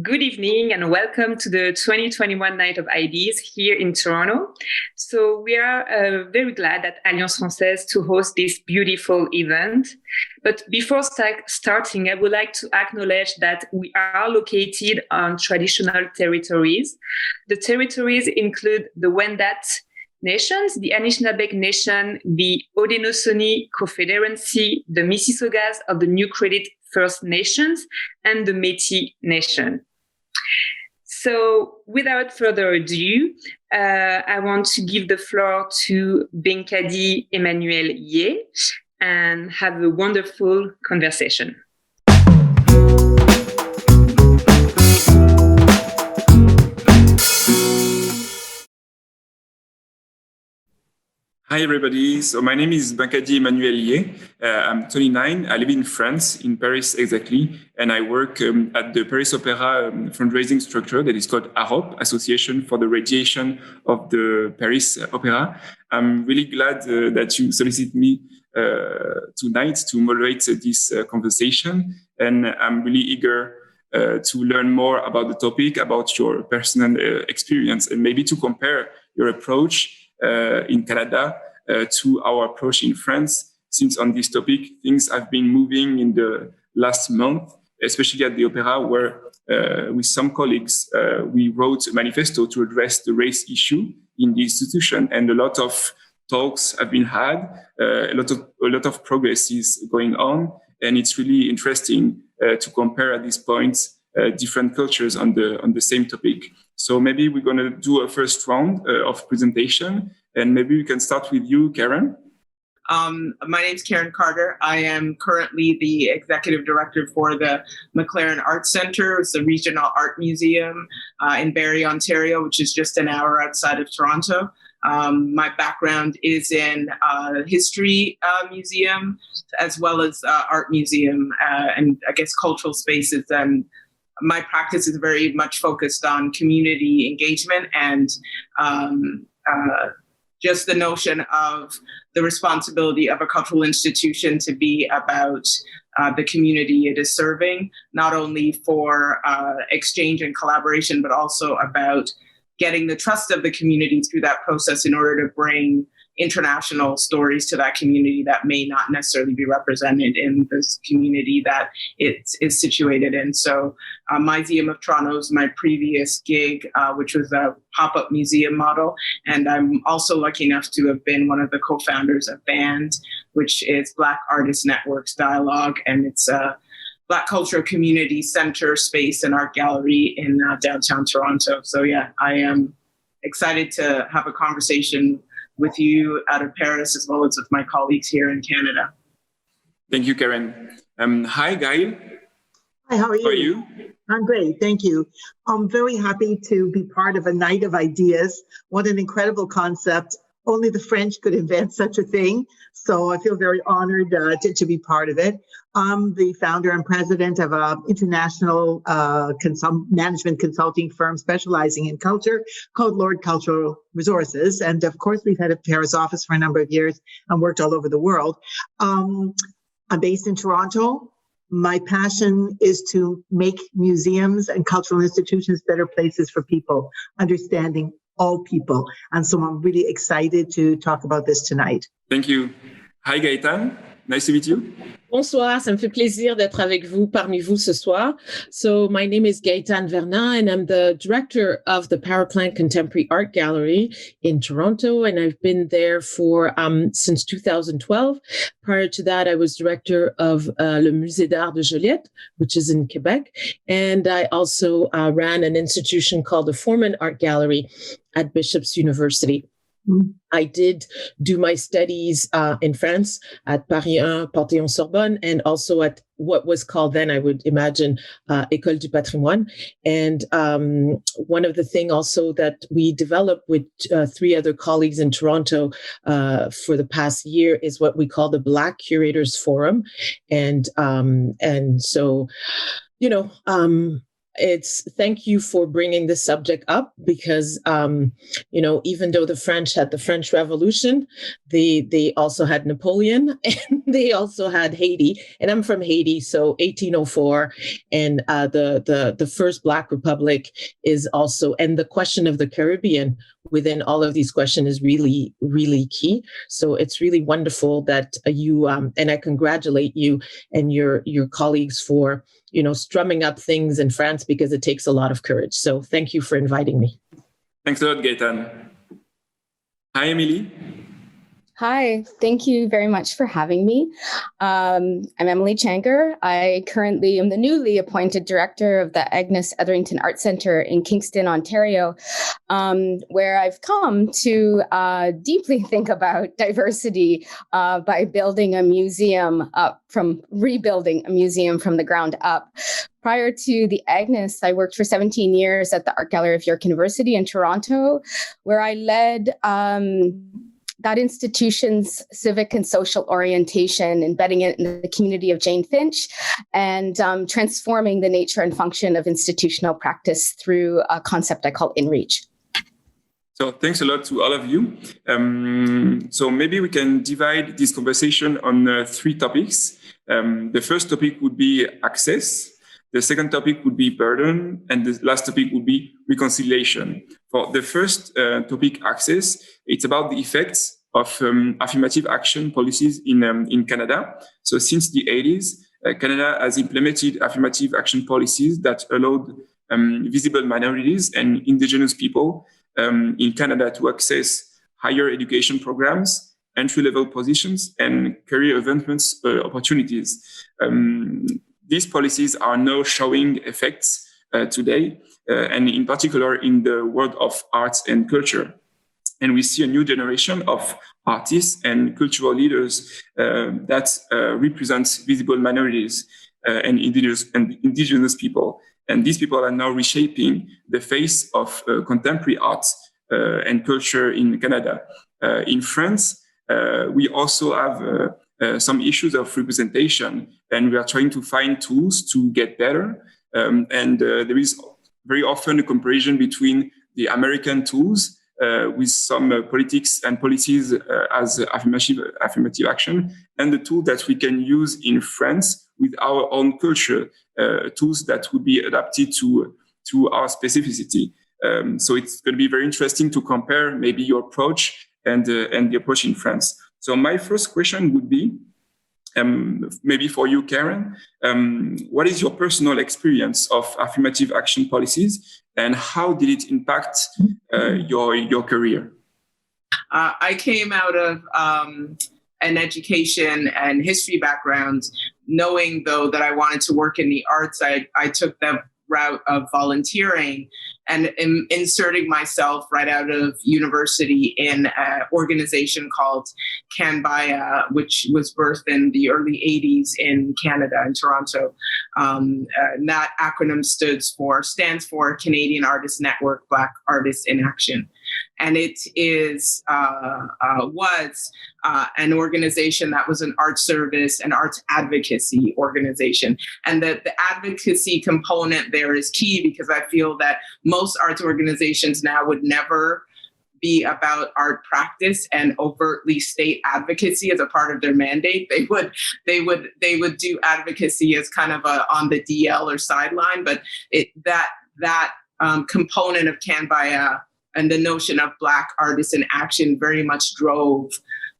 Good evening and welcome to the 2021 Night of Ideas here in Toronto. So we are very glad at Alliance Française to host this beautiful event. But before starting, I would like to acknowledge that we are located on traditional territories. The territories include the Wendat nations, the Anishinaabe Nation, the Haudenosaunee Confederacy, the Mississaugas of the New Credit First Nations, and the Métis Nation. So without further ado, I want to give the floor to Binkady-Emmanuel Hié and have a wonderful conversation. Hi, everybody. So my name is Binkady-Emmanuel Hié. I'm 29. I live in France, in Paris exactly, and I work at the Paris Opera fundraising structure that is called AROP, Association for the Radiation of the Paris Opera. I'm really glad that you solicit me tonight to moderate this conversation, and I'm really eager to learn more about the topic, about your personal experience, and maybe to compare your approach in Canada to our approach in France, since on this topic, things have been moving in the last month, especially at the Opera, where with some colleagues, we wrote a manifesto to address the race issue in the institution, and a lot of talks have been had, a lot of progress is going on, and it's really interesting to compare at this point different cultures on the same topic. So maybe we're going to do a first round of presentation, and maybe we can start with you, Karen. My name is Karen Carter. I am currently the executive director for the MacLaren Art Centre. It's a regional art museum in Barrie, Ontario, which is just an hour outside of Toronto. My background is in history museum, as well as art museum and I guess cultural spaces. And my practice is very much focused on community engagement and just the notion of the responsibility of a cultural institution to be about the community it is serving, not only for exchange and collaboration, but also about getting the trust of the community through that process in order to bring international stories to that community that may not necessarily be represented in this community that it is situated in. So Museum of Toronto is my previous gig, which was a pop-up museum model. And I'm also lucky enough to have been one of the co-founders of BAND, which is Black Artists Network's Dialogue. And it's a Black Cultural Community Center space and art gallery in downtown Toronto. So yeah, I am excited to have a conversation with you out of Paris, as well as with my colleagues here in Canada. Thank you, Karen. Hi, Gail. Hi, how are you? How are you? I'm great, thank you. I'm very happy to be part of a night of ideas. What an incredible concept. Only the French could invent such a thing. So I feel very honored to be part of it. I'm the founder and president of an international management consulting firm specializing in culture called Lord Cultural Resources. And of course, we've had a Paris office for a number of years and worked all over the world. I'm based in Toronto. My passion is to make museums and cultural institutions better places for people, understanding all people. And so I'm really excited to talk about this tonight. Thank you. Hi, Gaetane. Nice to meet you. Bonsoir, ça me fait plaisir d'être avec vous, parmi vous ce soir. So my name is Gaetane Verna, and I'm the director of the Power Plant Contemporary Art Gallery in Toronto, and I've been there for since 2012. Prior to that, I was director of Le Musée d'Art de Joliette, which is in Quebec, and I also ran an institution called the Foreman Art Gallery at Bishop's University. I did do my studies in France at Paris 1, Panthéon-Sorbonne, and also at what was called then, I would imagine, École du Patrimoine. And one of the things also that we developed with three other colleagues in Toronto for the past year is what we call the Black Curators Forum. And so, you know, thank you for bringing the subject up because, even though the French had the French Revolution, they also had Napoleon and they also had Haiti. And I'm from Haiti, so 1804, and the first Black Republic is also, and the question of the Caribbean within all of these questions is really, really key. So it's really wonderful that you, and I congratulate you and your colleagues for, strumming up things in France, because it takes a lot of courage. So thank you for inviting me. Thanks a lot, Gaetane. Hi, Emelie. Hi, thank you very much for having me. I'm Emelie Chhangur. I currently am the newly appointed director of the Agnes Etherington Art Centre in Kingston, Ontario, where I've come to deeply think about diversity by rebuilding a museum from the ground up. Prior to the Agnes, I worked for 17 years at the Art Gallery of York University in Toronto, where I led that institution's civic and social orientation, embedding it in the community of Jane Finch, and transforming the nature and function of institutional practice through a concept I call InReach. So thanks a lot to all of you. So maybe we can divide this conversation on 3 topics. The first topic would be access. The second topic would be burden, and the last topic would be reconciliation. For the first topic, access, it's about the effects of affirmative action policies in Canada. So since the 80s, Canada has implemented affirmative action policies that allowed visible minorities and Indigenous people in Canada to access higher education programs, entry-level positions, and career advancements opportunities. These policies are now showing effects today, and in particular in the world of arts and culture. And we see a new generation of artists and cultural leaders that represent visible minorities and indigenous people. And these people are now reshaping the face of contemporary art and culture in Canada. In France, we also have some issues of representation, and we are trying to find tools to get better. And there is very often a comparison between the American tools with some politics and policies as affirmative action, and the tool that we can use in France with our own culture, tools that would be adapted to our specificity. So it's going to be very interesting to compare maybe your approach and the approach in France. So my first question would be, maybe for you, Karen, what is your personal experience of affirmative action policies, and how did it impact your career? I came out of an education and history background, knowing though that I wanted to work in the arts. I took the route of volunteering and inserting myself right out of university in an organization called Canbaya, which was birthed in the early 80s in Canada, in Toronto. And that acronym stands for Canadian Artists Network, Black Artists in Action. And it was an organization that was an art service and arts advocacy organization. And the advocacy component there is key, because I feel that most arts organizations now would never be about art practice and overtly state advocacy as a part of their mandate. They would do advocacy as kind of on the DL or sideline, but that component of Canbaya and the notion of Black artists in action very much drove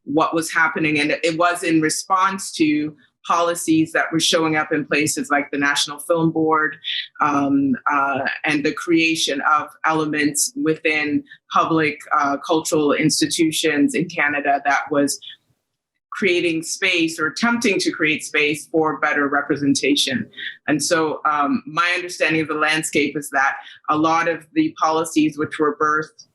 what was happening. And it was in response to policies that were showing up in places like the National Film Board, and the creation of elements within public cultural institutions in Canada that was creating space or attempting to create space for better representation. And so my understanding of the landscape is that a lot of the policies which were birthed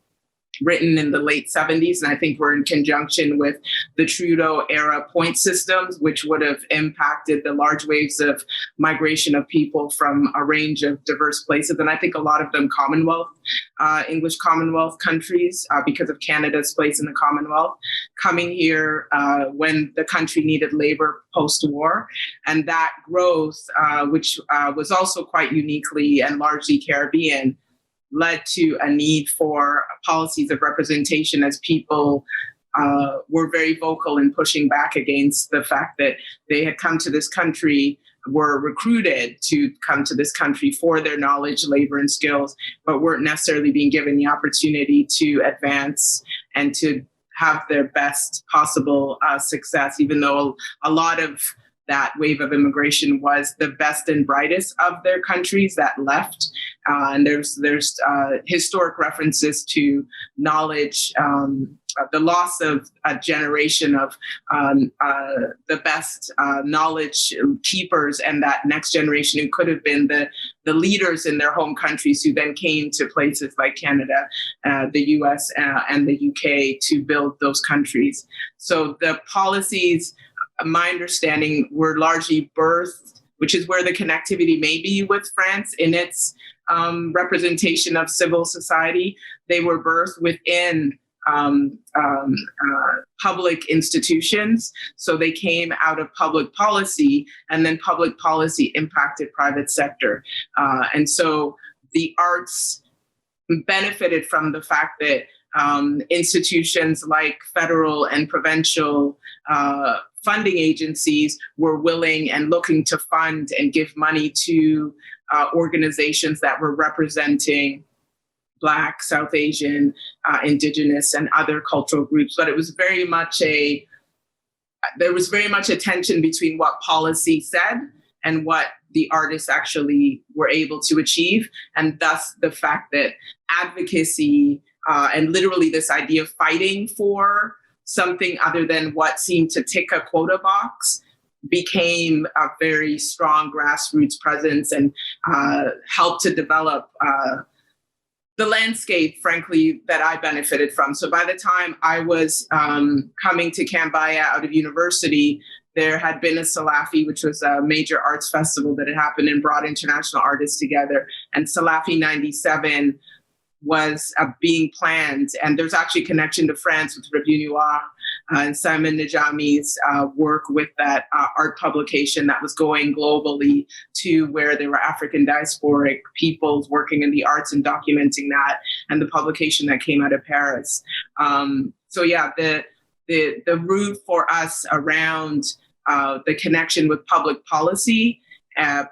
written in the late 70s. And I think we're in conjunction with the Trudeau era point systems, which would have impacted the large waves of migration of people from a range of diverse places. And I think a lot of them Commonwealth, English Commonwealth countries, because of Canada's place in the Commonwealth, coming here when the country needed labor post-war. And that growth, which was also quite uniquely and largely Caribbean, led to a need for policies of representation as people were very vocal in pushing back against the fact that they had come to this country, were recruited to come to this country for their knowledge, labor, and skills, but weren't necessarily being given the opportunity to advance and to have their best possible success, even though a lot of that wave of immigration was the best and brightest of their countries that left. And there's historic references to knowledge, the loss of a generation of the best knowledge keepers, and that next generation who could have been the leaders in their home countries, who then came to places like Canada, the US, and the UK to build those countries. So the policies, my understanding, were largely birthed, which is where the connectivity may be with France in its representation of civil society. They were birthed within public institutions. So they came out of public policy, and then public policy impacted private sector. And so the arts benefited from the fact that institutions like federal and provincial funding agencies were willing and looking to fund and give money to organizations that were representing Black, South Asian, Indigenous, and other cultural groups. But it was very much there was very much a tension between what policy said and what the artists actually were able to achieve. And thus the fact that advocacy and literally this idea of fighting for something other than what seemed to tick a quota box became a very strong grassroots presence and helped to develop the landscape, frankly, that I benefited from. So by the time I was coming to Cambaya out of university, there had been a Salafi, which was a major arts festival that had happened and brought international artists together. And Salafi 97 was being planned. And there's actually a connection to France with Revue Noir and Simon Najami's work with that art publication that was going globally to where there were African diasporic peoples working in the arts and documenting that, and the publication that came out of Paris. So yeah, the route for us around the connection with public policy,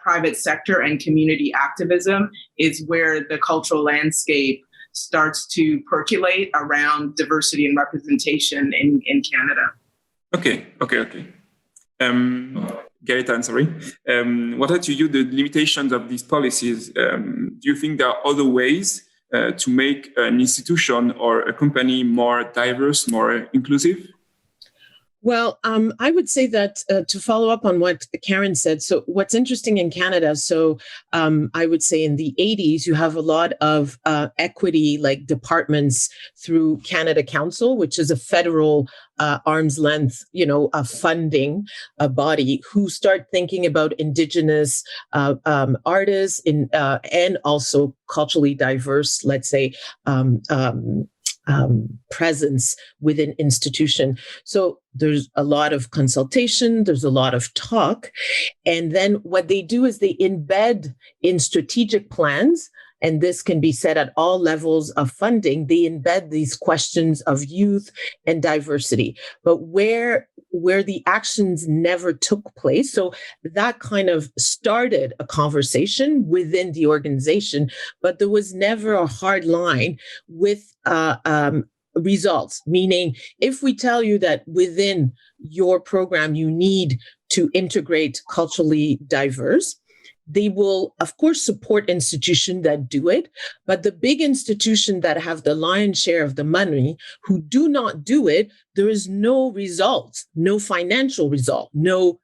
private sector, and community activism is where the cultural landscape starts to percolate around diversity and representation in Canada. Okay. Gaetane, sorry. What are to you the limitations of these policies? Do you think there are other ways to make an institution or a company more diverse, more inclusive? Well, I would say that to follow up on what Karen said, so what's interesting in Canada, so I would say in the 80s, you have a lot of equity like departments through Canada Council, which is a federal arm's length, a funding body who start thinking about Indigenous artists and also culturally diverse, let's say, presence within institution. So there's a lot of consultation, there's a lot of talk. And then what they do is they embed in strategic plans, and this can be said at all levels of funding, they embed these questions of youth and diversity. But where the actions never took place, so that kind of started a conversation within the organization, but there was never a hard line with results. Meaning, if we tell you that within your program you need to integrate culturally diverse, they will, of course, support institutions that do it, but the big institutions that have the lion's share of the money who do not do it, there is no result, no financial result, no,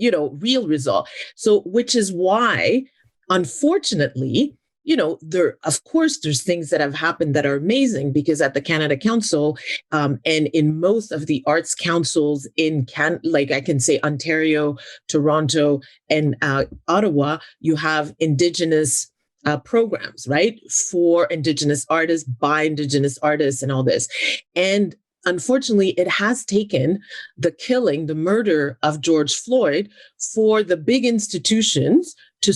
real result. So, which is why, unfortunately, there's things that have happened that are amazing, because at the Canada Council and in most of the arts councils in I can say Ontario, Toronto, and Ottawa, you have Indigenous programs, right? For Indigenous artists, by Indigenous artists, and all this. And unfortunately, it has taken the murder of George Floyd for the big institutions to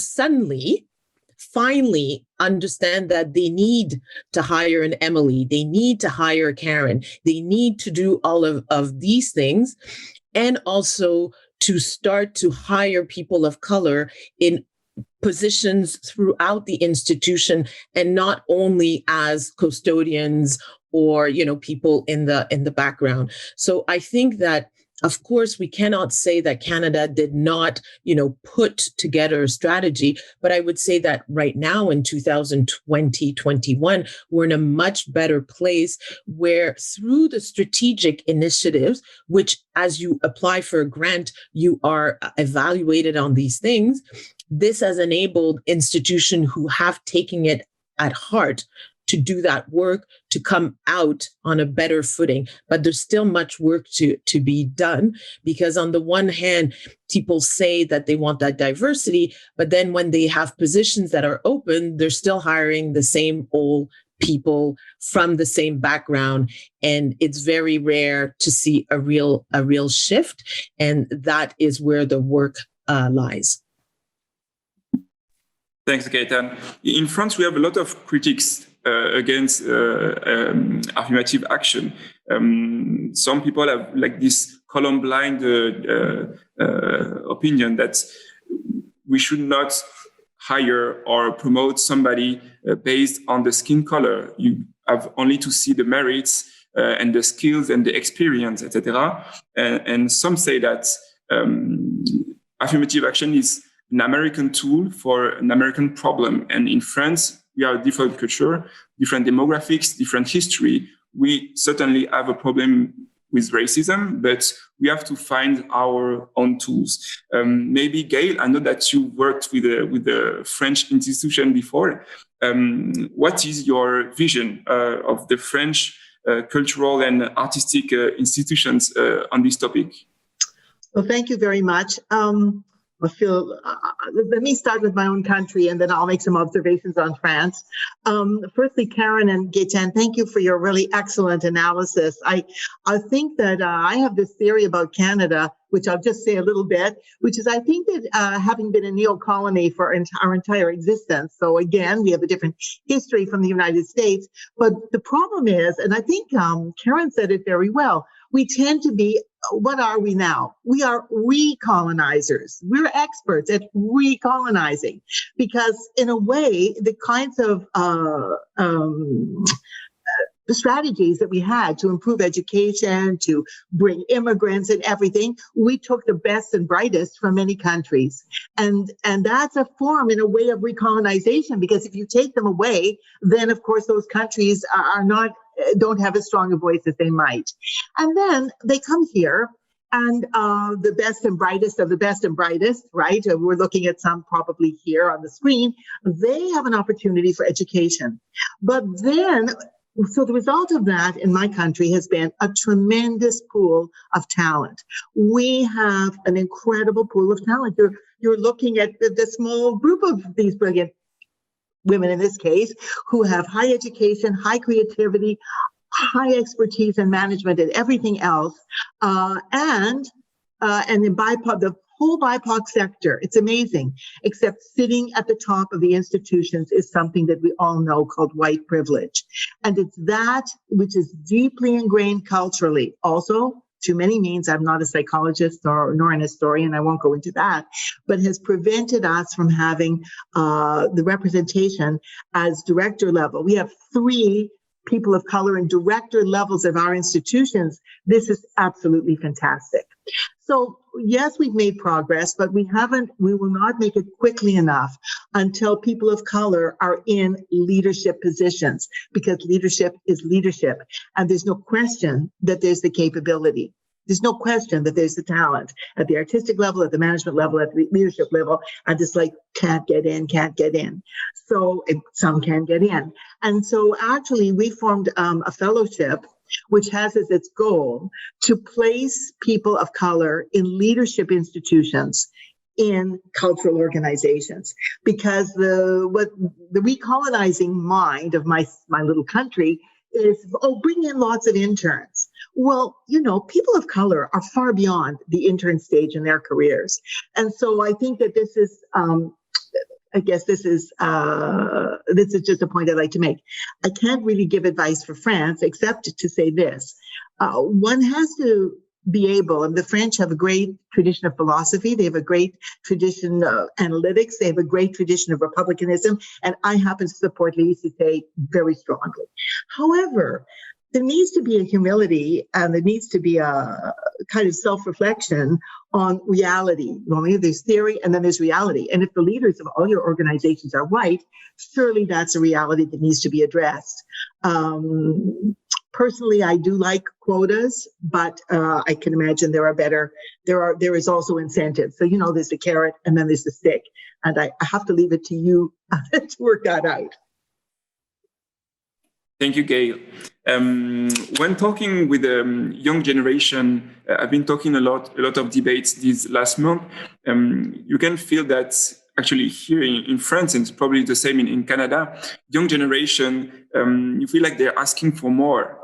finally understand that they need to hire an Emelie, they need to hire Karen, they need to do all of these things, and also to start to hire people of color in positions throughout the institution, and not only as custodians or people in the background. So I think that, of course, we cannot say that Canada did not, put together a strategy, but I would say that right now in 2020-21, we're in a much better place where, through the strategic initiatives, which as you apply for a grant, you are evaluated on these things, this has enabled institutions who have taken it at heart to do that work, to come out on a better footing. But there's still much work to be done, because on the one hand, people say that they want that diversity, but then when they have positions that are open, they're still hiring the same old people from the same background. And it's very rare to see a real shift. And that is where the work lies. Thanks, Gaetane. In France, we have a lot of critics against affirmative action. Some people have this colorblind opinion that we should not hire or promote somebody based on the skin color. You have only to see the merits and the skills and the experience, etc. And some say that affirmative action is an American tool for an American problem. And in France, we are a different culture, different demographics, different history. We certainly have a problem with racism, but we have to find our own tools. Maybe, Gail, I know that you worked with the French institution before. What is your vision of the French cultural and artistic institutions on this topic? Well, thank you very much. Let me start with my own country, and then I'll make some observations on France. Firstly, Karen and Gaetane, thank you for your really excellent analysis. I think that I have this theory about Canada, which I'll just say a little bit, which is I think that having been a neo-colony for our entire existence, so again, we have a different history from the United States, but the problem is, and I think Karen said it very well, we tend to be, what are we now? We are recolonizers. We're experts at recolonizing, because in a way, the kinds of the strategies that we had to improve education, to bring immigrants and everything, we took the best and brightest from many countries. And that's a form, in a way, of recolonization, because if you take them away, then of course those countries don't have as strong a voice as they might. And then they come here, and the best and brightest of the best and brightest, right? We're looking at some probably here on the screen. They have an opportunity for education. But then, so the result of that in my country has been a tremendous pool of talent. We have an incredible pool of talent. You're looking at the small group of these brilliant women, in this case, who have high education, high creativity, high expertise in management and everything else, and in BIPOC, the whole BIPOC sector. It's amazing, except sitting at the top of the institutions is something that we all know called white privilege. And it's that which is deeply ingrained culturally. Also, to many means, I'm not a psychologist nor an historian, I won't go into that, but has prevented us from having the representation as director level. We have 3 people of color in director levels of our institutions. This is absolutely fantastic. So yes, we've made progress, but we will not make it quickly enough until people of color are in leadership positions, because leadership is leadership. And there's no question that there's the capability. There's no question that there's the talent at the artistic level, at the management level, at the leadership level, and it's like, can't get in. So some can get in. And so actually we formed a fellowship which has as its goal to place people of color in leadership institutions in cultural organizations, because the recolonizing mind of my little country is, bring in lots of interns. Well, people of color are far beyond the intern stage in their careers. And so I think that this is, this is just a point I'd like to make. I can't really give advice for France except to say this. One has to be able, and the French have a great tradition of philosophy. They have a great tradition of analytics. They have a great tradition of republicanism. And I happen to support laïcité very strongly. However, there needs to be a humility and there needs to be a kind of self-reflection on reality. There's theory and then there's reality. And if the leaders of all your organizations are white, surely that's a reality that needs to be addressed. Personally, I do like quotas, but I can imagine there is also incentives. So, there's the carrot and then there's the stick. And I have to leave it to you to work that out. Thank you, Gail. When talking with the young generation, I've been talking a lot of debates this last month. You can feel that actually here in France, and it's probably the same in Canada, young generation, you feel like they're asking for more.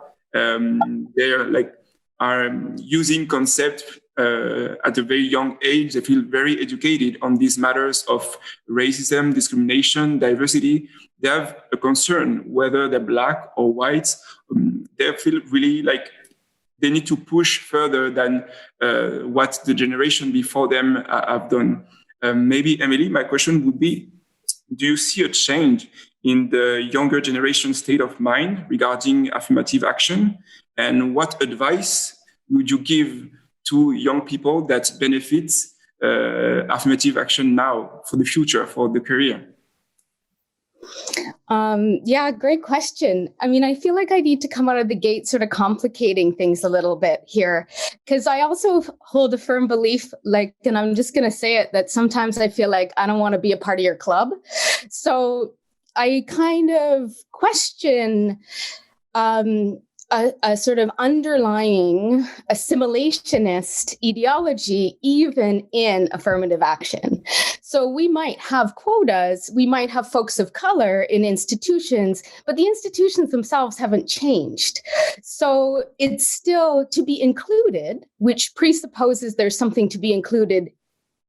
Are using concepts at a very young age. They feel very educated on these matters of racism, discrimination, diversity. They have a concern whether they're Black or white. They feel really like they need to push further than what the generation before them have done. Maybe, Emelie, my question would be, do you see a change in the younger generation state of mind regarding affirmative action? And what advice would you give to young people that benefits affirmative action now for the future, for the career? Great question. I mean, I feel like I need to come out of the gate sort of complicating things a little bit here, because I also hold a firm belief, and I'm just going to say it, that sometimes I feel like I don't want to be a part of your club. So I kind of question a sort of underlying assimilationist ideology, even in affirmative action. So we might have quotas, we might have folks of color in institutions, but the institutions themselves haven't changed. So it's still to be included, which presupposes there's something to be included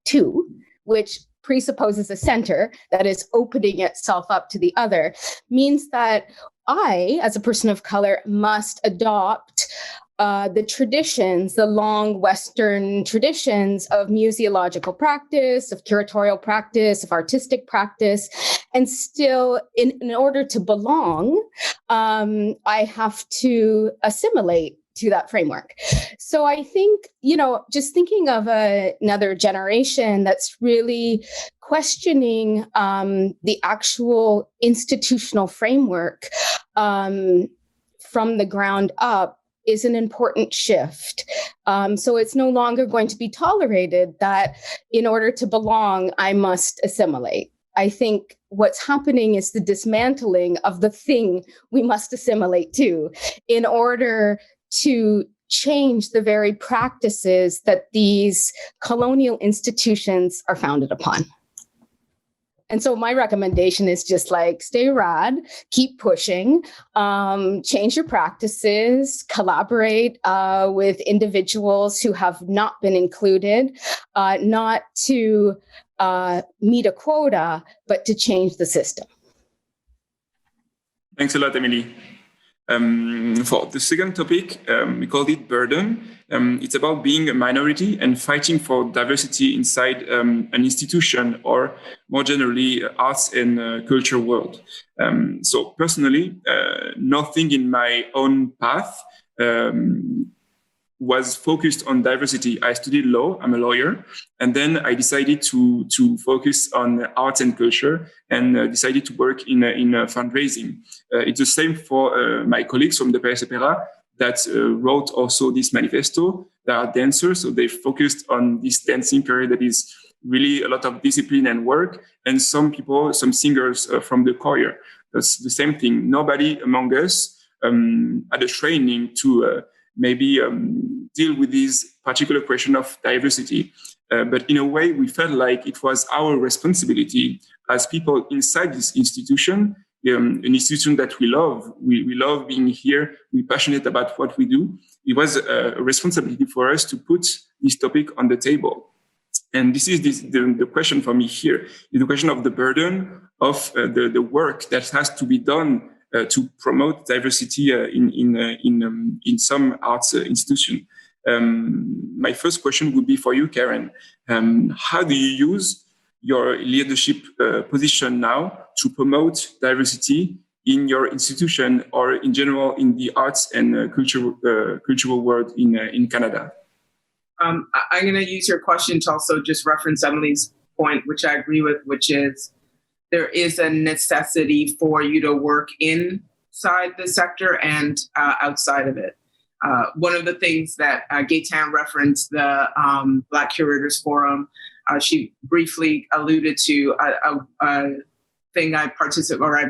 to, which presupposes a center that is opening itself up to the other, means that I, as a person of color, must adopt the traditions, the long Western traditions of museological practice, of curatorial practice, of artistic practice, and still, in order to belong, I have to assimilate to that framework. So I think, just thinking of another generation that's really questioning the actual institutional framework from the ground up is an important shift. So it's no longer going to be tolerated that in order to belong, I must assimilate. I think what's happening is the dismantling of the thing we must assimilate to in order to change the very practices that these colonial institutions are founded upon. And so my recommendation is just stay rad, keep pushing, change your practices, collaborate with individuals who have not been included, not to meet a quota, but to change the system. Thanks a lot, Emelie. For the second topic, we called it burden. It's about being a minority and fighting for diversity inside an institution, or more generally, arts and culture world. So personally, nothing in my own path was focused on diversity. I studied law, I'm a lawyer, and then I decided to focus on arts and culture and decided to work in fundraising. It's the same for my colleagues from the Paris Opera. that wrote also this manifesto. They are dancers, so they focused on this dancing period that is really a lot of discipline and work. And some people, some singers from the choir. That's the same thing. Nobody among us had a training to maybe deal with this particular question of diversity. But in a way, we felt like it was our responsibility as people inside this institution, an institution that we love. We love being here. We're passionate about what we do. It was a responsibility for us to put this topic on the table. And this is the question for me here, is the question of the burden of the work that has to be done to promote diversity in some arts institution. My first question would be for you, Karen. How do you use your leadership position now to promote diversity in your institution or in general in the arts and cultural world in Canada? I'm going to use your question to also just reference Emelie's point, which I agree with, which is there is a necessity for you to work inside the sector and outside of it. One of the things that Gaetane referenced, the Black Curators Forum, she briefly alluded to a thing I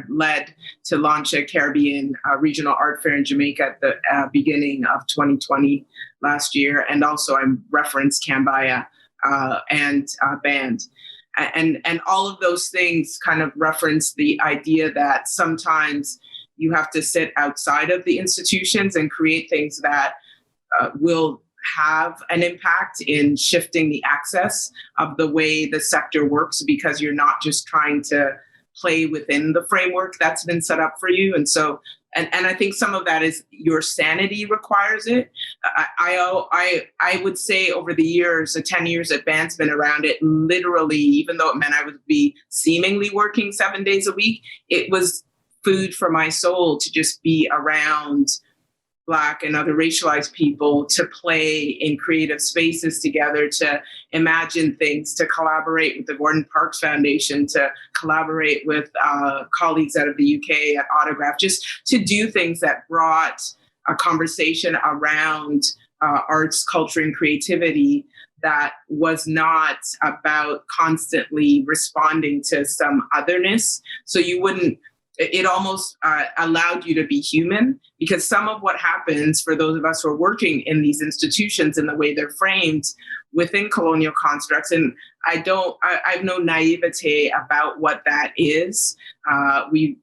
led to launch a Caribbean regional art fair in Jamaica at the beginning of 2020 last year. And also I referenced Cambaya and Band. And all of those things kind of reference the idea that sometimes you have to sit outside of the institutions and create things that will have an impact in shifting the access of the way the sector works, because you're not just trying to play within the framework that's been set up for you. And so, and I think some of that is your sanity requires it. I would say over the years, the 10 years that Band's been around, it literally, even though it meant I would be seemingly working 7 days a week, it was food for my soul to just be around Black and other racialized people, to play in creative spaces together, to imagine things, to collaborate with the Gordon Parks Foundation, to collaborate with colleagues out of the UK at Autograph, just to do things that brought a conversation around arts, culture, and creativity that was not about constantly responding to some otherness. So you wouldn't, it almost allowed you to be human, because some of what happens for those of us who are working in these institutions and the way they're framed within colonial constructs, and I have no naivete about what that is.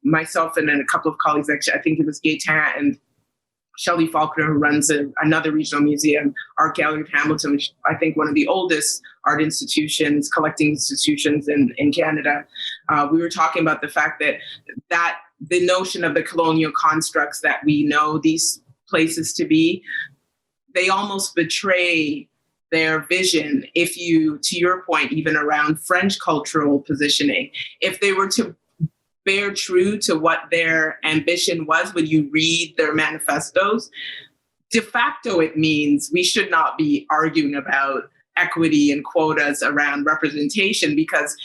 Myself and then a couple of colleagues, actually, I think it was Gaetane and Shelley Faulkner, who runs another regional museum, Art Gallery of Hamilton, which I think one of the oldest art institutions, collecting institutions in Canada. We were talking about the fact that the notion of the colonial constructs that we know these places to be, they almost betray their vision if you, to your point, even around French cultural positioning, if they were to bear true to what their ambition was when you read their manifestos, de facto it means we should not be arguing about equity and quotas around representation, because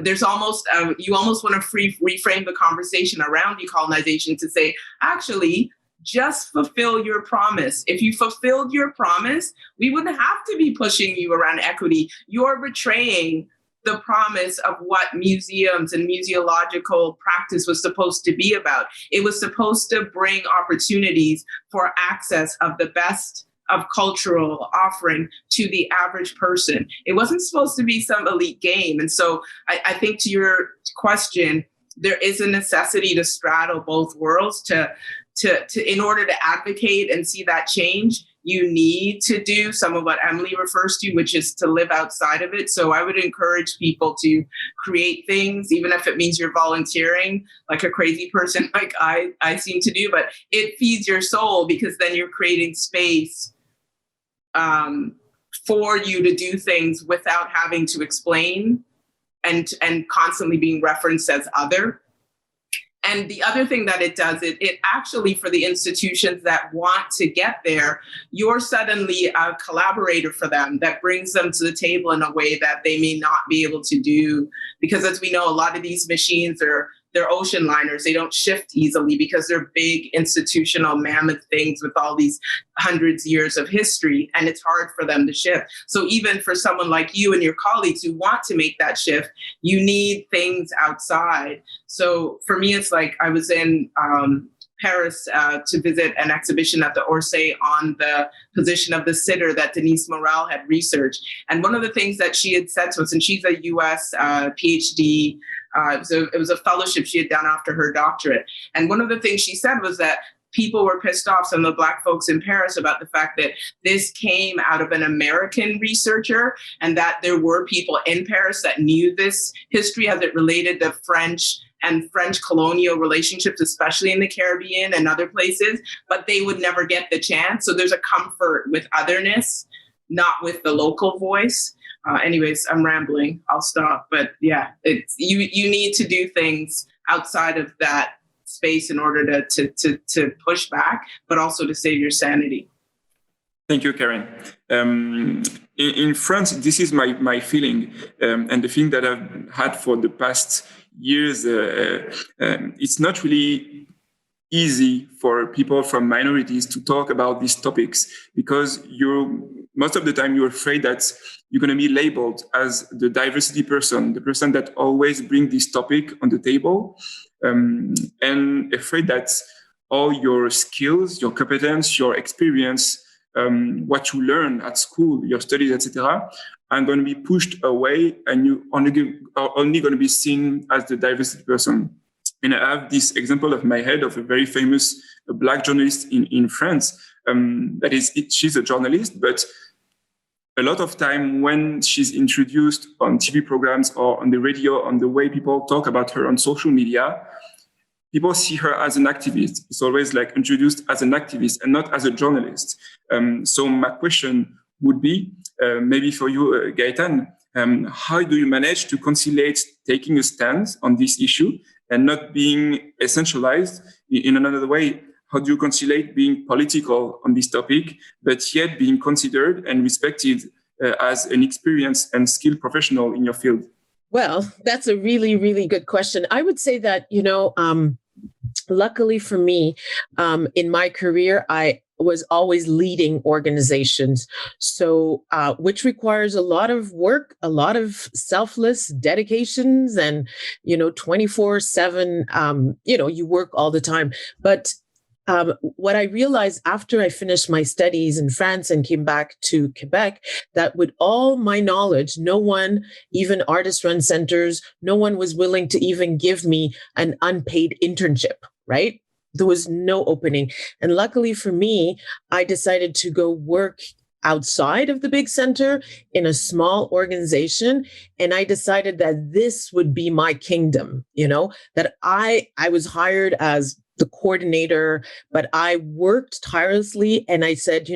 there's almost, you almost want to reframe the conversation around decolonization to say, actually, just fulfill your promise. If you fulfilled your promise, we wouldn't have to be pushing you around equity. You're betraying the promise of what museums and museological practice was supposed to be about. It was supposed to bring opportunities for access of the best of cultural offering to the average person. It wasn't supposed to be some elite game. And so I think to your question, there is a necessity to straddle both worlds to in order to advocate and see that change. You need to do some of what Emelie refers to, which is to live outside of it. So I would encourage people to create things, even if it means you're volunteering like a crazy person like I seem to do, but it feeds your soul, because then you're creating space for you to do things without having to explain and constantly being referenced as other. And the other thing that it does, it actually, for the institutions that want to get there, you're suddenly a collaborator for them that brings them to the table in a way that they may not be able to do. Because as we know, a lot of these machines are, they're ocean liners. They don't shift easily because they're big institutional mammoth things with all these hundreds of years of history, and it's hard for them to shift. So even for someone like you and your colleagues who want to make that shift, you need things outside. So for me, it's like I was in Paris to visit an exhibition at the Orsay on the position of the sitter that Denise Morel had researched. And one of the things that she had said to us, and she's a US PhD, it was a fellowship she had done after her doctorate. And one of the things she said was that people were pissed off, some of the Black folks in Paris, about the fact that this came out of an American researcher and that there were people in Paris that knew this history as it related to French and French colonial relationships, especially in the Caribbean and other places, but they would never get the chance. So there's a comfort with otherness, not with the local voice. Anyways, I'm rambling. I'll stop. But yeah, it's you need to do things outside of that space in order to push back, but also to save your sanity. Thank you, Karen. In France, this is my feeling, and the thing that I've had for the past years. It's not really easy for people from minorities to talk about these topics because most of the time you're afraid that you're going to be labeled as the diversity person, the person that always brings this topic on the table, and afraid that all your skills, your competence, your experience, what you learn at school, your studies, etc., are going to be pushed away, and you are only going to be seen as the diversity person. And I have this example of my head of a very famous Black journalist in France. She's a journalist, but a lot of time when she's introduced on TV programs or on the radio, on the way people talk about her on social media, people see her as an activist. It's always like introduced as an activist and not as a journalist. So my question would be, maybe for you, Gaetane, how do you manage to conciliate taking a stand on this issue and not being essentialized in another way? How do you conciliate being political on this topic, but yet being considered and respected as an experienced and skilled professional in your field? Well, that's a really, really good question. I would say that, luckily for me, in my career, I was always leading organizations. So, which requires a lot of work, a lot of selfless dedications and, 24/7, you work all the time. But what I realized after I finished my studies in France and came back to Quebec, that with all my knowledge, no one, even artist-run centers, no one was willing to even give me an unpaid internship, right? There was no opening. And luckily for me, I decided to go work outside of the big center in a small organization. And I decided that this would be my kingdom, that I was hired as the coordinator, but I worked tirelessly. And I said,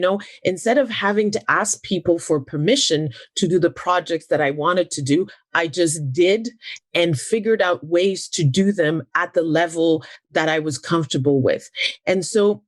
instead of having to ask people for permission to do the projects that I wanted to do, I just did and figured out ways to do them at the level that I was comfortable with. And so,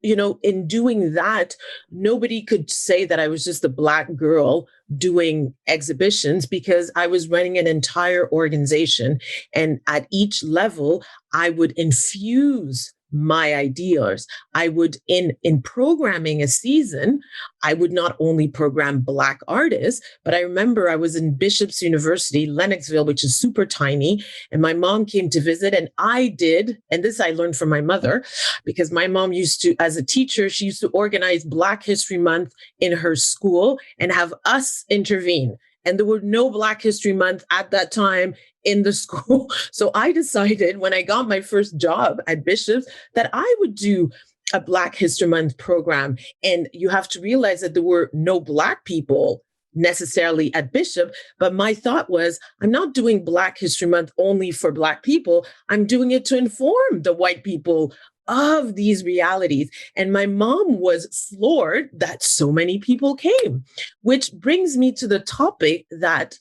in doing that, nobody could say that I was just a Black girl doing exhibitions because I was running an entire organization. And at each level, I would infuse my ideas. I would, in programming a season, I would not only program Black artists, but I remember I was in Bishop's University, Lennoxville, which is super tiny. And my mom came to visit and I did, and this I learned from my mother, because my mom used to, as a teacher, she used to organize Black History Month in her school and have us intervene. And there were no Black History Month at that time in the school. So I decided when I got my first job at Bishop's that I would do a Black History Month program. And you have to realize that there were no Black people necessarily at Bishop, but my thought was, I'm not doing Black History Month only for Black people. I'm doing it to inform the white people of these realities. And my mom was floored that so many people came, which brings me to the topic that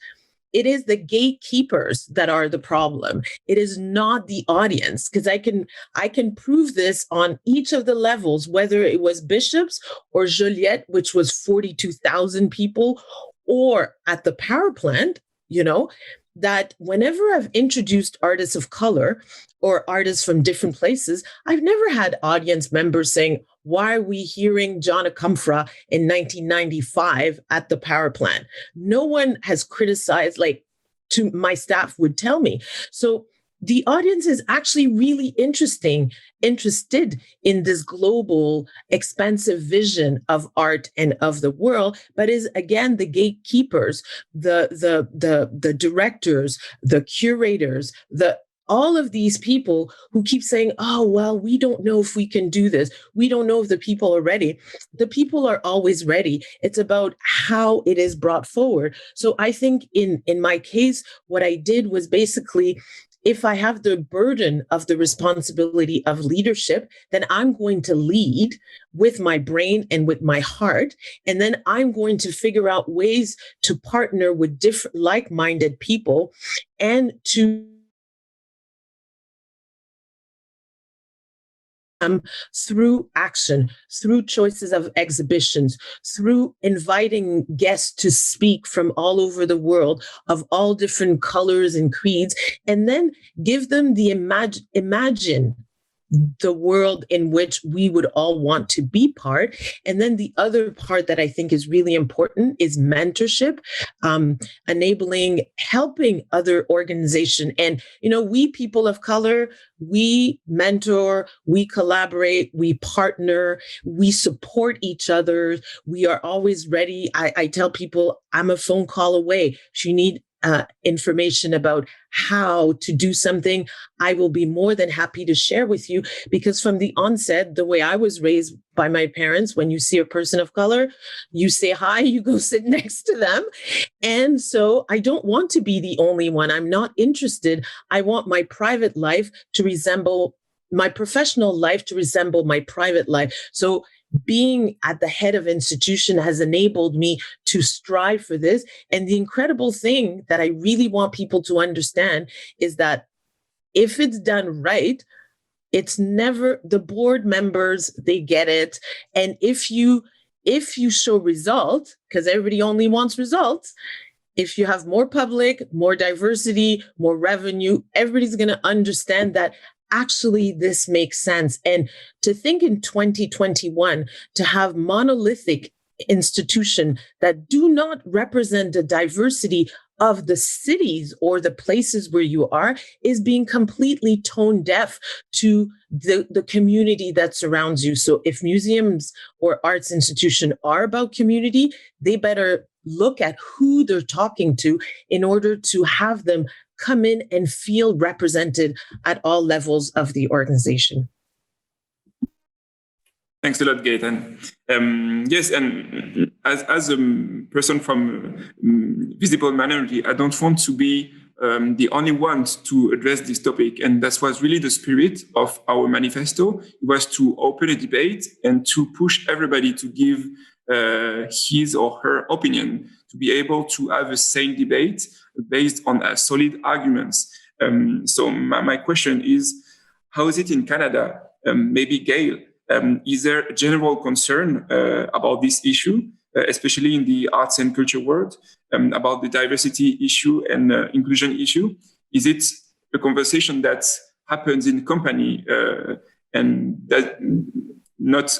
it is the gatekeepers that are the problem. It is not the audience, because I can prove this on each of the levels, whether it was Bishop's or Joliette, which was 42,000 people, or at the power plant, that whenever I've introduced artists of color or artists from different places, I've never had audience members saying, why are we hearing John Akamfra in 1995 at the power plant? No one has criticized, like to my staff would tell me. So the audience is actually really interested in this global, expansive vision of art and of the world, but is again the gatekeepers, the directors, the curators, all of these people who keep saying, oh, well, we don't know if we can do this. We don't know if the people are ready. The people are always ready. It's about how it is brought forward. So I think in my case, what I did was basically, if I have the burden of the responsibility of leadership, then I'm going to lead with my brain and with my heart. And then I'm going to figure out ways to partner with different like-minded people and to through action, through choices of exhibitions, through inviting guests to speak from all over the world of all different colors and creeds, and then give them the imagine the world in which we would all want to be part. And then the other part that I think is really important is mentorship, enabling, helping other organizations. And, we people of color, we mentor, we collaborate, we partner, we support each other. We are always ready. I tell people I'm a phone call away. If you need information about how to do something, I will be more than happy to share with you, because from the onset, the way I was raised by my parents, when you see a person of color, you say hi, you go sit next to them. And so I don't want to be the only one. I'm not interested. I want my private life to resemble my professional life, to resemble my private life. So being at the head of institution has enabled me to strive for this. And the incredible thing that I really want people to understand is that if it's done right, it's never the board members, they get it. And if you show results, because everybody only wants results, if you have more public, more diversity, more revenue, everybody's going to understand that actually this makes sense. And to think in 2021, to have monolithic institutions that do not represent the diversity of the cities or the places where you are is being completely tone deaf to the community that surrounds you. So if museums or arts institutions are about community, they better look at who they're talking to in order to have them come in and feel represented at all levels of the organization. Thanks a lot, Gaetane. Yes, and as a person from visible minority, I don't want to be the only one to address this topic. And that was really the spirit of our manifesto. It was to open a debate and to push everybody to give his or her opinion, to be able to have a sane debate based on solid arguments. So my question is, how is it in Canada? Maybe Gail, is there a general concern about this issue, especially in the arts and culture world, about the diversity issue and inclusion issue? Is it a conversation that happens in company and that not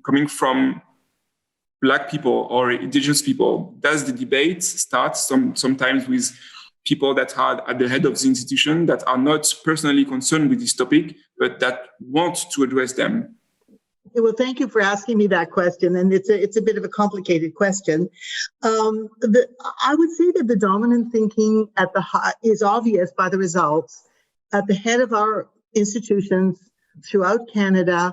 coming from Black people or indigenous people? Does the debate start sometimes with people that are at the head of the institution that are not personally concerned with this topic, but that want to address them? Well, thank you for asking me that question, and it's a bit of a complicated question. I would say that the dominant thinking at the is obvious by the results. At the head of our institutions throughout Canada,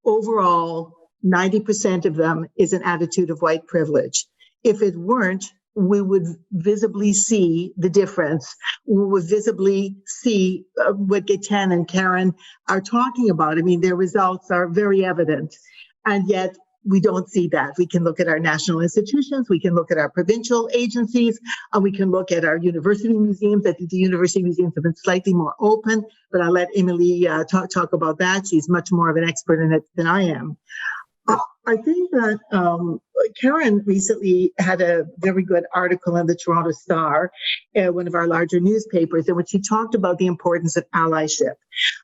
overall, 90% of them is an attitude of white privilege. If it weren't, we would visibly see the difference. We would visibly see what Gaetane and Karen are talking about. I mean, their results are very evident, and yet we don't see that. We can look at our national institutions, we can look at our provincial agencies, and we can look at our university museums. I think the university museums have been slightly more open, but I'll let Emelie talk about that. She's much more of an expert in it than I am. I think that Karen recently had a very good article in the Toronto Star, one of our larger newspapers, in which she talked about the importance of allyship.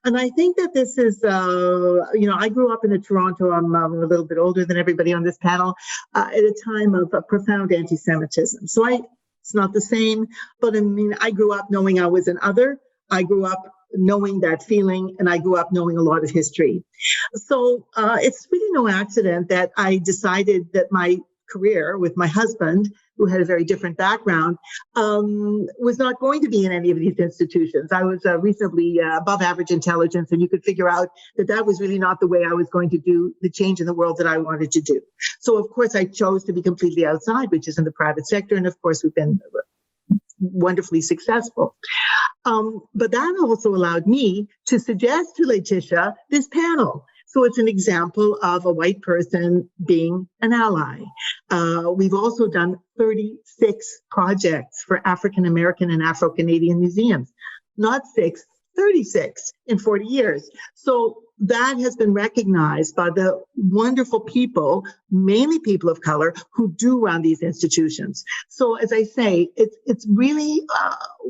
And I think that this is, I grew up in Toronto. I'm a little bit older than everybody on this panel, at a time of profound anti-Semitism. So it's not the same, but I mean, I grew up knowing I was an other. I grew up knowing that feeling, and I grew up knowing a lot of history. So it's really no accident that I decided that my career with my husband, who had a very different background, was not going to be in any of these institutions. I was reasonably above average intelligence, and you could figure out that that was really not the way I was going to do the change in the world that I wanted to do. So, of course, I chose to be completely outside, which is in the private sector. And, of course, we've been wonderfully successful. But that also allowed me to suggest to Laetitia this panel. So it's an example of a white person being an ally. We've also done 36 projects for African American and Afro-Canadian museums. Not 6, 36 in 40 years. So that has been recognized by the wonderful people, mainly people of color, who do run these institutions. So as I say, it's really,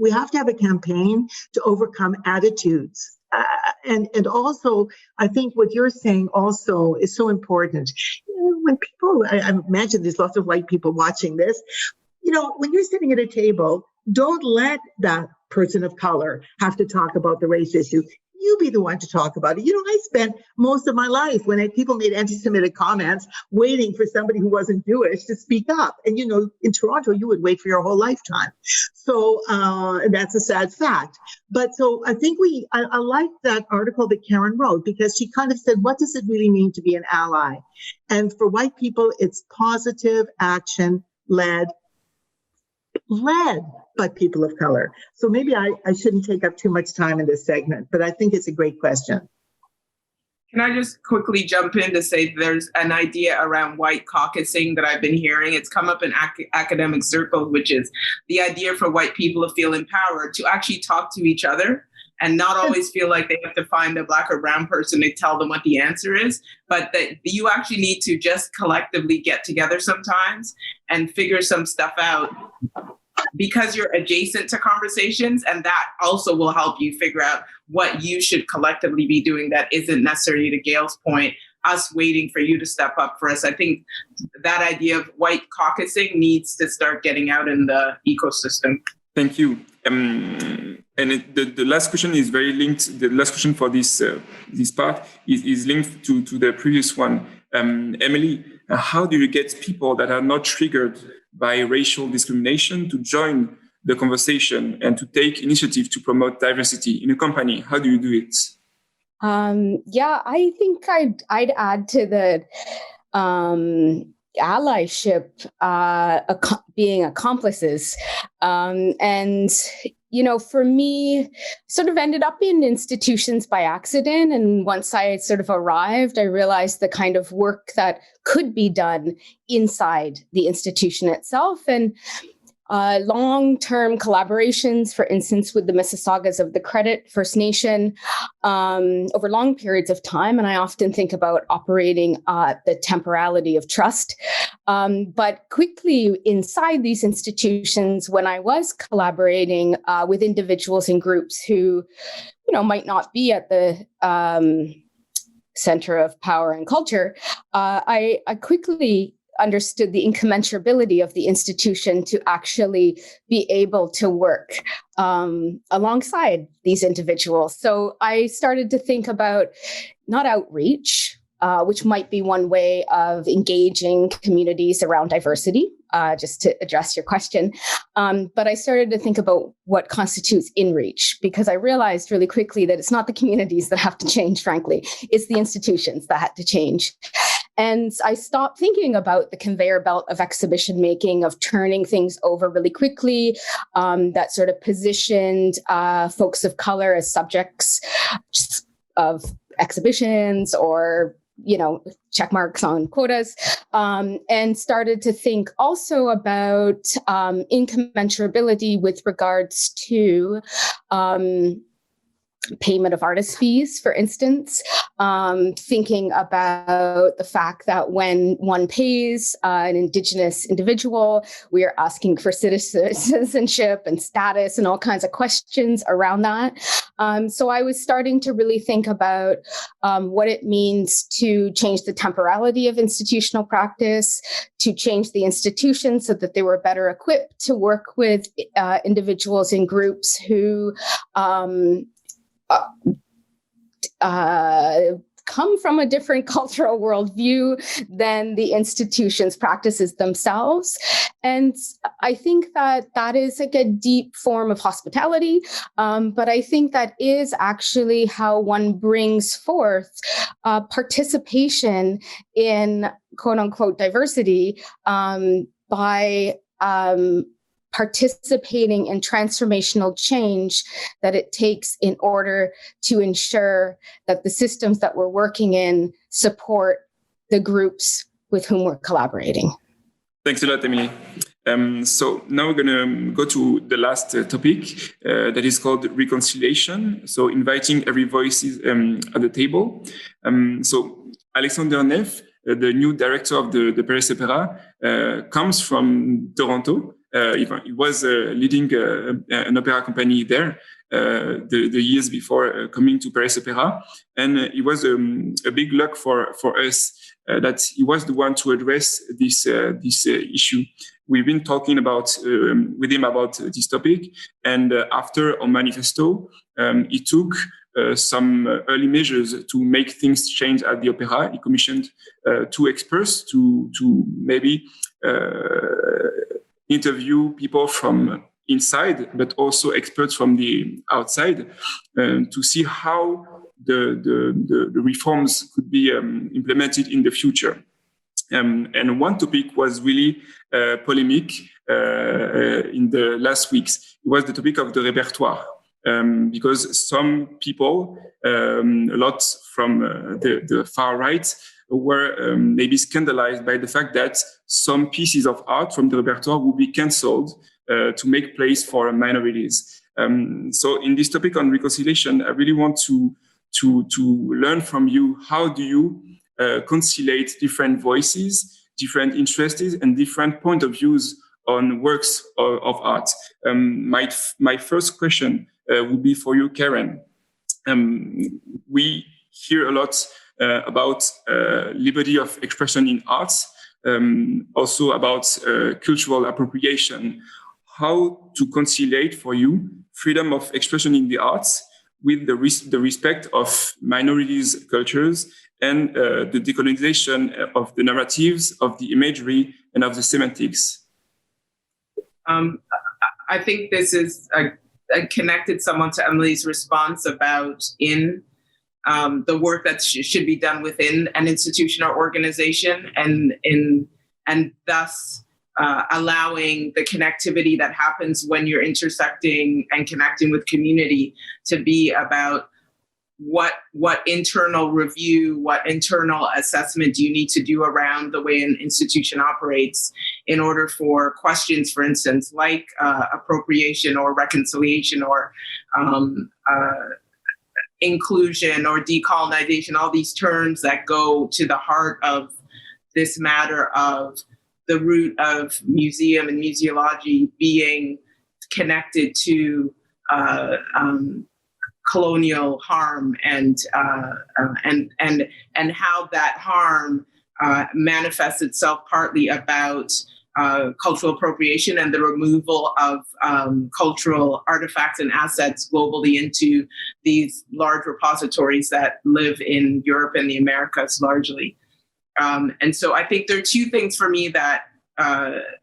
we have to have a campaign to overcome attitudes. And also, I think what you're saying also is so important. When people, I imagine there's lots of white people watching this, when you're sitting at a table, don't let that person of color have to talk about the race issue. You be the one to talk about it. I spent most of my life when people made anti-Semitic comments waiting for somebody who wasn't Jewish to speak up. And, in Toronto, you would wait for your whole lifetime. So that's a sad fact. But so I think I like that article that Karen wrote, because she kind of said, what does it really mean to be an ally? And for white people, it's positive action led by people of color. So maybe I shouldn't take up too much time in this segment, but I think it's a great question. Can I just quickly jump in to say there's an idea around white caucusing that I've been hearing. It's come up in academic circles, which is the idea for white people to feel empowered to actually talk to each other and not always feel like they have to find a Black or brown person to tell them what the answer is, but that you actually need to just collectively get together sometimes and figure some stuff out, because you're adjacent to conversations, and that also will help you figure out what you should collectively be doing that isn't necessarily, to Gail's point, us waiting for you to step up for us. I think that idea of white caucusing needs to start getting out in the ecosystem. Thank you. And the last question is very linked. The last question for this part is linked to the previous one. Emelie, how do you get people that are not triggered by racial discrimination to join the conversation and to take initiative to promote diversity in a company? How do you do it? I think I'd add to the allyship, being accomplices. For me, sort of ended up in institutions by accident. And once I sort of arrived, I realized the kind of work that could be done inside the institution itself. And long-term collaborations, for instance, with the Mississaugas of the Credit First Nation over long periods of time. And I often think about operating the temporality of trust. But quickly inside these institutions, when I was collaborating with individuals and groups who, might not be at the center of power and culture, I quickly understood the incommensurability of the institution to actually be able to work alongside these individuals. So I started to think about not outreach, which might be one way of engaging communities around diversity, just to address your question. But I started to think about what constitutes inreach, because I realized really quickly that it's not the communities that have to change, frankly, it's the institutions that had to change. And I stopped thinking about the conveyor belt of exhibition making, of turning things over really quickly, that sort of positioned folks of color as subjects of exhibitions or, check marks on quotas, and started to think also about incommensurability with regards to payment of artist fees, for instance, thinking about the fact that when one pays an Indigenous individual, we are asking for citizenship and status and all kinds of questions around that. So I was starting to really think about what it means to change the temporality of institutional practice, to change the institutions so that they were better equipped to work with individuals in groups who come from a different cultural worldview than the institution's practices themselves. And I think that that is like a deep form of hospitality, but I think that is actually how one brings forth participation in quote unquote diversity by participating in transformational change that it takes in order to ensure that the systems that we're working in support the groups with whom we're collaborating. Thanks a lot, Emelie. So now we're going to go to the last topic that is called reconciliation. So inviting every voice at the table. So Alexander Neff, the new director of the Paris Opera, comes from Toronto. He was leading an opera company there the years before coming to Paris Opera. And it was a big luck for us that he was the one to address this issue. We've been talking with him about this topic. And after our manifesto, he took some early measures to make things change at the opera. He commissioned 2 experts to maybe interview people from inside, but also experts from the outside, to see how the reforms could be implemented in the future. And one topic was really polemic in the last weeks. It was the topic of the repertoire, because some people, a lot from the far right, were maybe scandalized by the fact that some pieces of art from the repertoire would be cancelled to make place for minorities. So in this topic on reconciliation, I really want to learn from you, how do you conciliate different voices, different interests, and different point of views on works of art? My first question would be for you, Karen. We hear a lot about liberty of expression in arts, also about cultural appropriation. How to conciliate for you freedom of expression in the arts with the respect of minorities' cultures and the decolonization of the narratives, of the imagery, and of the semantics? I think this is connected somewhat to Emelie's response about in the work that should be done within an institution or organization, and thus allowing the connectivity that happens when you're intersecting and connecting with community to be about what internal review, what internal assessment do you need to do around the way an institution operates in order for questions, for instance, like appropriation or reconciliation or inclusion or decolonization, all these terms that go to the heart of this matter of the root of museum and museology being connected to colonial harm and how that harm manifests itself partly about cultural appropriation and the removal of cultural artifacts and assets globally into these large repositories that live in Europe and the Americas largely. And so I think there are 2 things for me that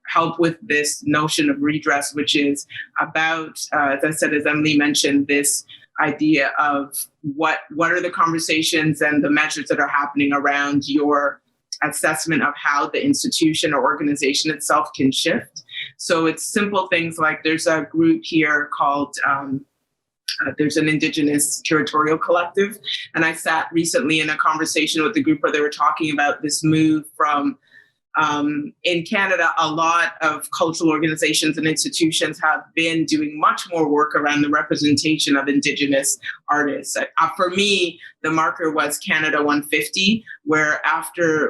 help with this notion of redress, which is about, as I said, as Emelie mentioned, this idea of what are the conversations and the measures that are happening around your assessment of how the institution or organization itself can shift. So it's simple things like there's a group here called, there's an Indigenous curatorial collective. And I sat recently in a conversation with the group where they were talking about this move from In Canada, a lot of cultural organizations and institutions have been doing much more work around the representation of Indigenous artists. For me, the marker was Canada 150, where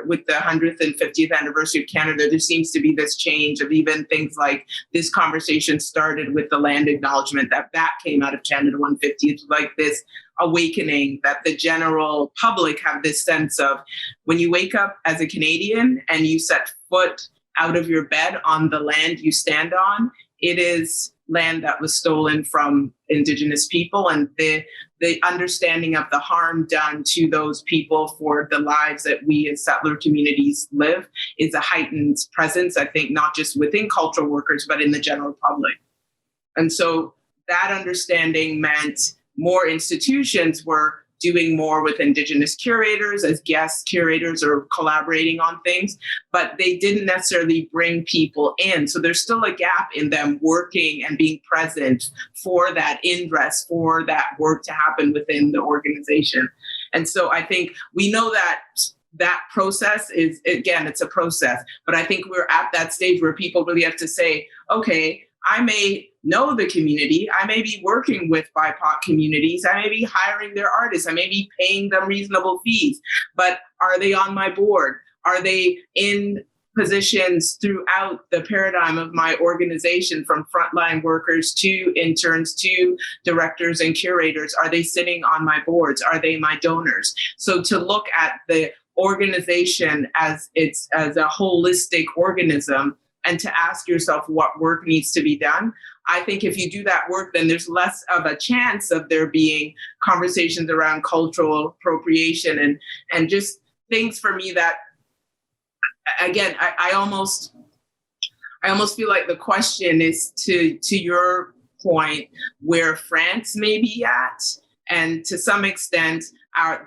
with the 100th and 50th anniversary of Canada, there seems to be this change of even things like this conversation started with the land acknowledgement that came out of Canada 150. It's like this awakening that the general public have this sense of when you wake up as a Canadian and you set foot out of your bed on the land you stand on, it is land that was stolen from Indigenous people, and the understanding of the harm done to those people for the lives that we as settler communities live is a heightened presence, I think, not just within cultural workers, but in the general public. And so that understanding meant more institutions were doing more with Indigenous curators as guest curators or collaborating on things, but they didn't necessarily bring people in. So there's still a gap in them working and being present for that ingress, for that work to happen within the organization. And so I think we know that process is, again, it's a process, but I think we're at that stage where people really have to say, okay, I may know the community, I may be working with BIPOC communities, I may be hiring their artists, I may be paying them reasonable fees, but are they on my board? Are they in positions throughout the paradigm of my organization, from frontline workers to interns to directors and curators? Are they sitting on my boards? Are they my donors? So to look at the organization as a holistic organism, and to ask yourself what work needs to be done. I think if you do that work, then there's less of a chance of there being conversations around cultural appropriation and just things for me that, again, I almost feel like the question is to your point, where France may be at. And to some extent,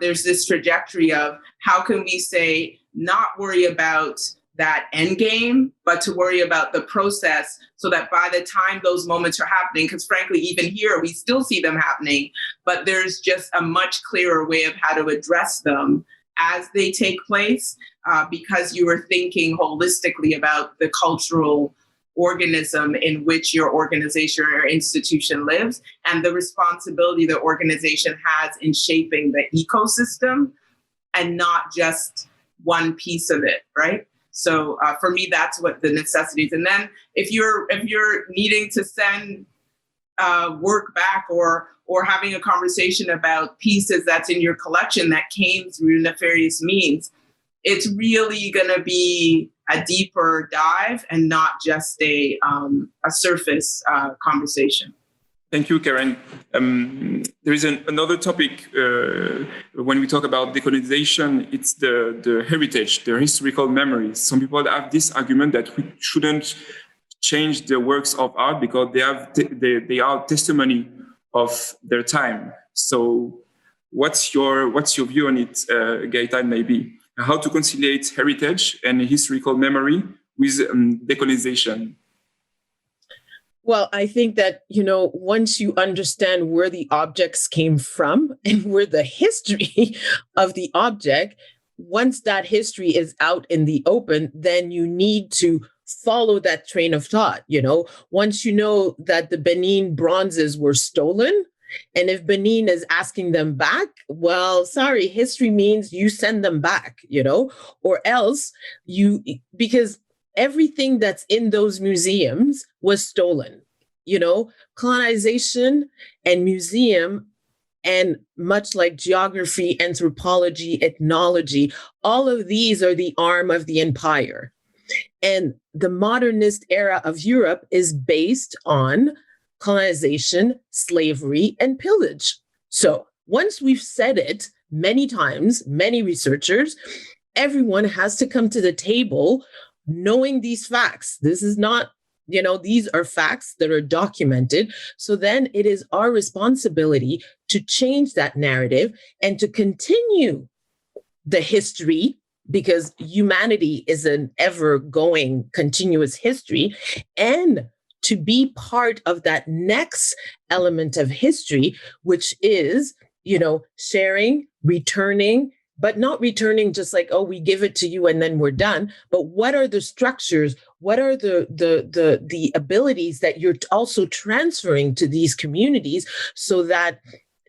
there's this trajectory of how can we say, not worry about that end game, but to worry about the process so that by the time those moments are happening, because frankly, even here, we still see them happening, but there's just a much clearer way of how to address them as they take place, because you are thinking holistically about the cultural organism in which your organization or institution lives and the responsibility the organization has in shaping the ecosystem and not just one piece of it, right? So for me, that's what the necessities. And then if you're needing to send work back or having a conversation about pieces that's in your collection that came through nefarious means, it's really going to be a deeper dive and not just a surface conversation. Thank you, Karen. There is another topic when we talk about decolonization. It's the heritage, the historical memories. Some people have this argument that we shouldn't change the works of art because they are testimony of their time. So, what's your view on it, Gaetane? Maybe how to conciliate heritage and historical memory with decolonization? Well, I think that, once you understand where the objects came from and where the history of the object, once that history is out in the open, then you need to follow that train of thought. Once you know that the Benin bronzes were stolen, and if Benin is asking them back, well, sorry, history means you send them back, or else because everything that's in those museums was stolen. Colonization and museum, and much like geography, anthropology, ethnology, all of these are the arm of the empire. And the modernist era of Europe is based on colonization, slavery, and pillage. So once we've said it many times, many researchers, everyone has to come to the table knowing these facts. This is not, these are facts that are documented. So then it is our responsibility to change that narrative and to continue the history, because humanity is an ever-going, continuous history, and to be part of that next element of history, which is, sharing, returning, but not returning just like, oh, we give it to you and then we're done. But what are the structures? What are the abilities that you're also transferring to these communities so that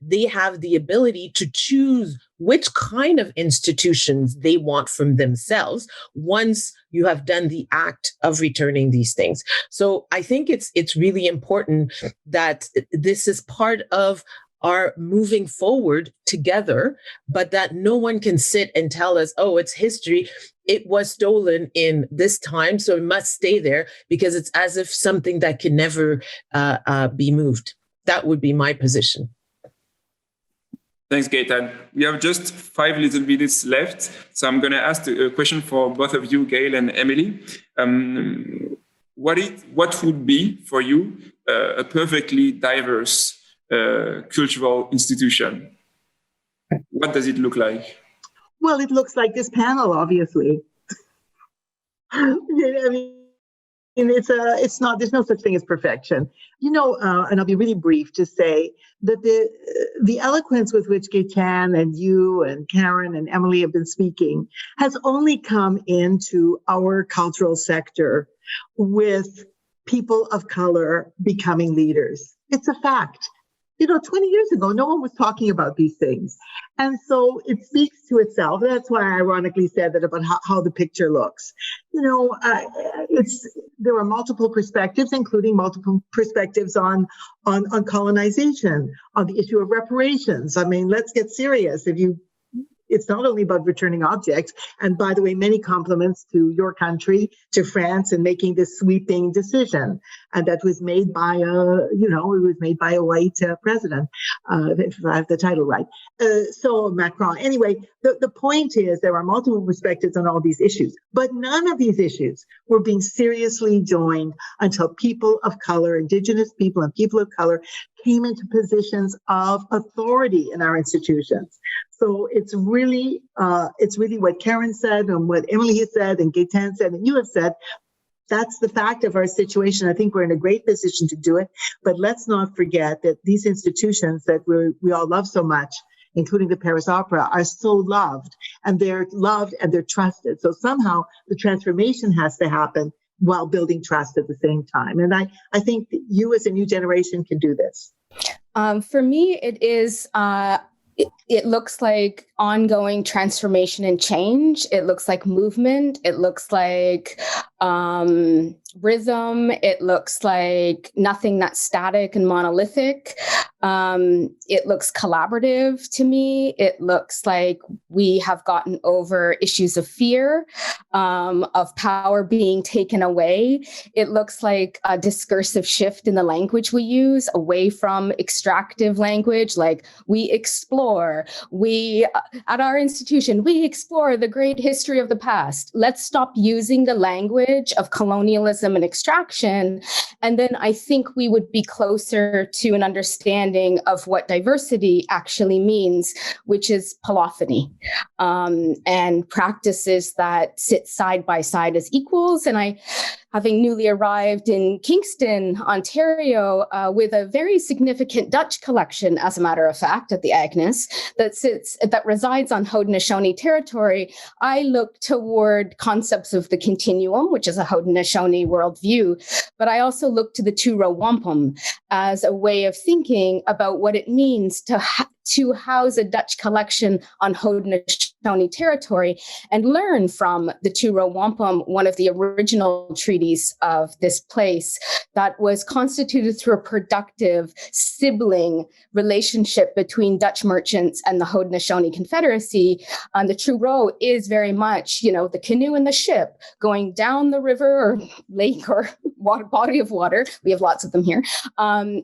they have the ability to choose which kind of institutions they want from themselves once you have done the act of returning these things. So I think it's really important that this is part of our moving forward together, but that no one can sit and tell us, oh, it's history. It was stolen in this time, so it must stay there, because it's as if something that can never be moved. That would be my position. Thanks, Gaetane. We have just 5 little minutes left, so I'm going to ask a question for both of you, Gail and Emelie. What would be for you a perfectly diverse cultural institution? What does it look like? Well, it looks like this panel, obviously. I mean, it's not. There's no such thing as perfection, and I'll be really brief to say that the eloquence with which Gaetane and you and Karen and Emelie have been speaking has only come into our cultural sector with people of color becoming leaders. It's a fact. 20 years ago, no one was talking about these things. And so it speaks to itself. That's why I ironically said that about how the picture looks. There are multiple perspectives, including multiple perspectives on colonization, on the issue of reparations. I mean, let's get serious. It's not only about returning objects. And by the way, many compliments to your country, to France, in making this sweeping decision. And that was made by a white president, if I have the title right. So Macron. Anyway, the point is there are multiple perspectives on all these issues, but none of these issues were being seriously joined until people of color, Indigenous people and people of color, came into positions of authority in our institutions. So it's really what Karen said and what Emelie has said and Gaetane said and you have said. That's the fact of our situation. I think we're in a great position to do it. But let's not forget that these institutions that we all love so much, including the Paris Opera, are so loved and they're trusted. So somehow the transformation has to happen while building trust at the same time. And I think that you as a new generation can do this. For me, it is... It looks like ongoing transformation and change. It looks like movement. It looks like rhythm. It looks like nothing that's static and monolithic. It looks collaborative to me. It looks like we have gotten over issues of fear, of power being taken away. It looks like a discursive shift in the language we use, away from extractive language, like we explore. We, at our institution, we explore the great history of the past. Let's stop using the language of colonialism and extraction. And then I think we would be closer to an understanding of what diversity actually means, which is polyphony, and practices that sit side by side as equals. And having newly arrived in Kingston, Ontario, with a very significant Dutch collection, as a matter of fact, at the Agnes, that resides on Haudenosaunee territory, I look toward concepts of the continuum, which is a Haudenosaunee worldview, but I also look to the two-row wampum as a way of thinking about what it means to house a Dutch collection on Haudenosaunee territory and learn from the two-row wampum, one of the original treaties of this place that was constituted through a productive sibling relationship between Dutch merchants and the Haudenosaunee Confederacy. The two-row is very much, the canoe and the ship going down the river or lake or body of water. We have lots of them here,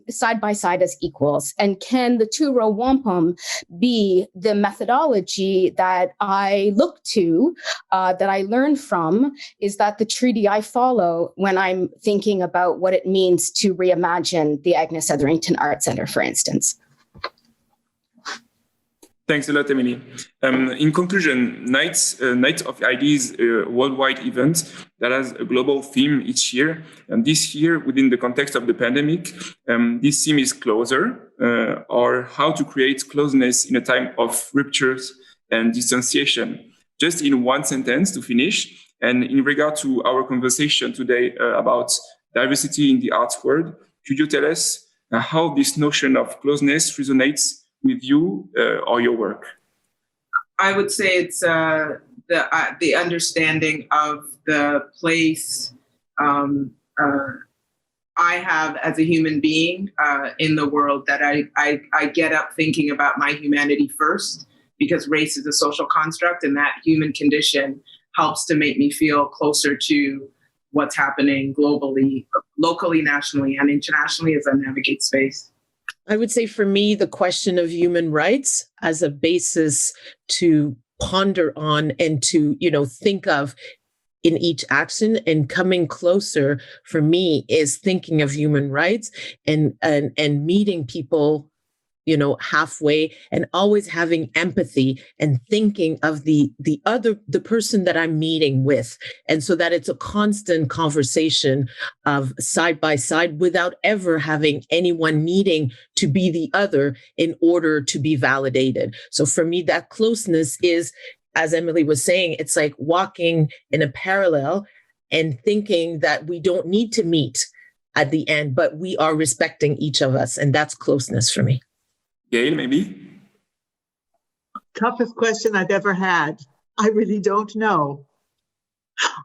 side by side as equals. And can the two-row wampum be the methodology that I look to, that I learn from? Is that the treaty I follow when I'm thinking about what it means to reimagine the Agnes Etherington Art Centre, for instance? Thanks a lot, Emelie. In conclusion, Night of Ideas, a worldwide event that has a global theme each year. And this year, within the context of the pandemic, this theme is closer, or how to create closeness in a time of ruptures and distanciation. Just in one sentence to finish, and in regard to our conversation today about diversity in the arts world, could you tell us how this notion of closeness resonates with you or your work? I would say it's the understanding of the place I have as a human being in the world, that I get up thinking about my humanity first, because race is a social construct, and that human condition helps to make me feel closer to what's happening globally, locally, nationally, and internationally as I navigate space. I would say for me, the question of human rights as a basis to ponder on and to, think of in each action, and coming closer for me is thinking of human rights and meeting people, halfway, and always having empathy and thinking of the person that I'm meeting with. And so that it's a constant conversation of side by side without ever having anyone needing to be the other in order to be validated. So for me, that closeness is, as Emelie was saying, it's like walking in a parallel and thinking that we don't need to meet at the end, but we are respecting each of us. And that's closeness for me. Gail, maybe? Toughest question I've ever had. I really don't know.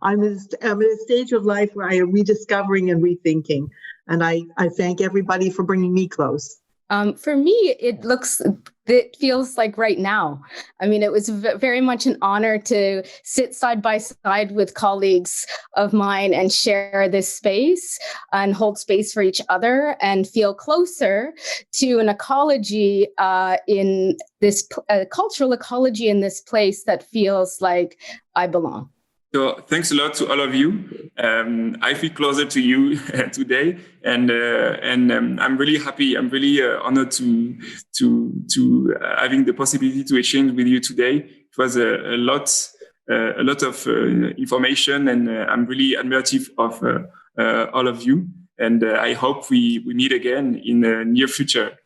I'm at a stage of life where I am rediscovering and rethinking. And I thank everybody for bringing me close. For me, it feels like right now. I mean, it was very much an honor to sit side by side with colleagues of mine and share this space and hold space for each other and feel closer to an ecology in this cultural ecology in this place that feels like I belong. So thanks a lot to all of you. I feel closer to you today, and I'm really happy. I'm really honored to having the possibility to exchange with you today. It was a lot of information, and I'm really admirative of all of you. And I hope we meet again in the near future.